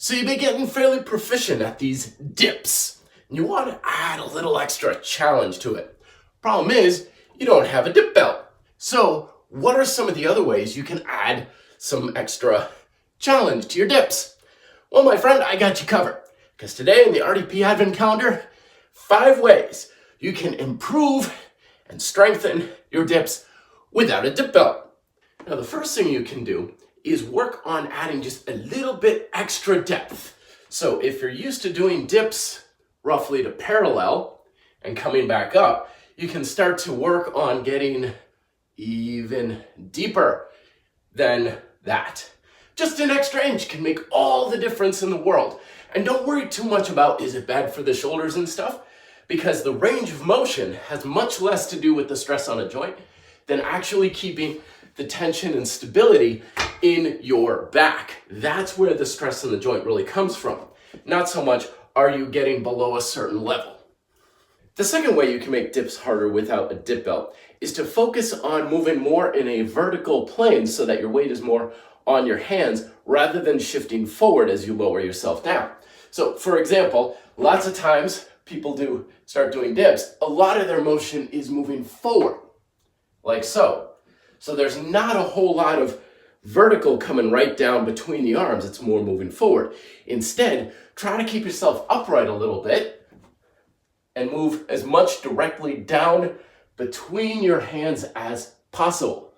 So you've been getting fairly proficient at these dips, and you want to add a little extra challenge to it. Problem is, you don't have a dip belt. So what are some of the other ways you can add some extra challenge to your dips? Well, my friend, I got you covered. Because today in the RDP Advent Calendar, 5 ways you can improve and strengthen your dips without a dip belt. Now, the first thing you can do is work on adding just a little bit extra depth. So if you're used to doing dips roughly to parallel and coming back up, you can start to work on getting even deeper than that. Just an extra inch can make all the difference in the world. And don't worry too much about, is it bad for the shoulders and stuff? Because the range of motion has much less to do with the stress on a joint than actually keeping the tension and stability in your back. That's where the stress in the joint really comes from. Not so much, are you getting below a certain level? The second way you can make dips harder without a dip belt is to focus on moving more in a vertical plane so that your weight is more on your hands rather than shifting forward as you lower yourself down. So for example, lots of times people start doing dips, a lot of their motion is moving forward, like so. So there's not a whole lot of vertical coming right down between the arms, it's more moving forward. Instead, try to keep yourself upright a little bit and move as much directly down between your hands as possible.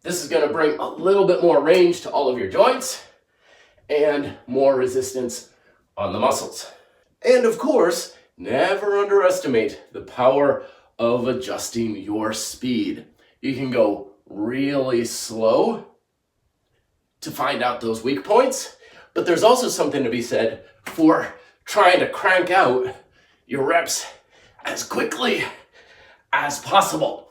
This is going to bring a little bit more range to all of your joints and more resistance on the muscles. And of course, never underestimate the power of adjusting your speed. You can go really slow to find out those weak points, but there's also something to be said for trying to crank out your reps as quickly as possible.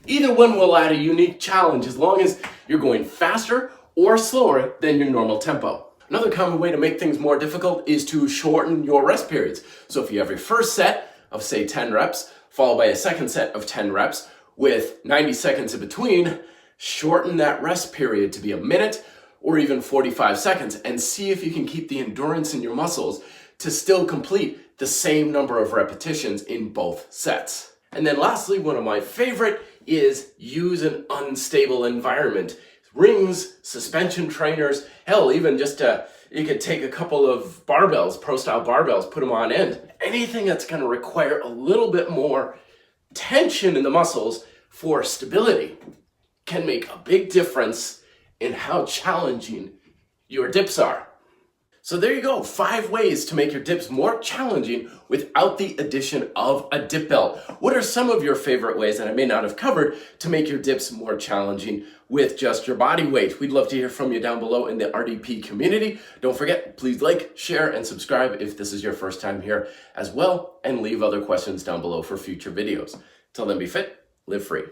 Either one will add a unique challenge as long as you're going faster or slower than your normal tempo. Another common way to make things more difficult is to shorten your rest periods. So if you have your first set of say 10 reps, followed by a second set of 10 reps with 90 seconds in between, shorten that rest period to be a minute or even 45 seconds and see if you can keep the endurance in your muscles to still complete the same number of repetitions in both sets. And then lastly, one of my favorite is use an unstable environment. Rings, suspension trainers, hell, even just you could take a couple of barbells, pro-style barbells, put them on end. Anything that's going to require a little bit more tension in the muscles for stability can make a big difference in how challenging your dips are. So there you go, 5 ways to make your dips more challenging without the addition of a dip belt. What are some of your favorite ways that I may not have covered to make your dips more challenging with just your body weight? We'd love to hear from you down below in the RDP community. Don't forget, please like, share, and subscribe if this is your first time here as well, and leave other questions down below for future videos. Till then, be fit, live free.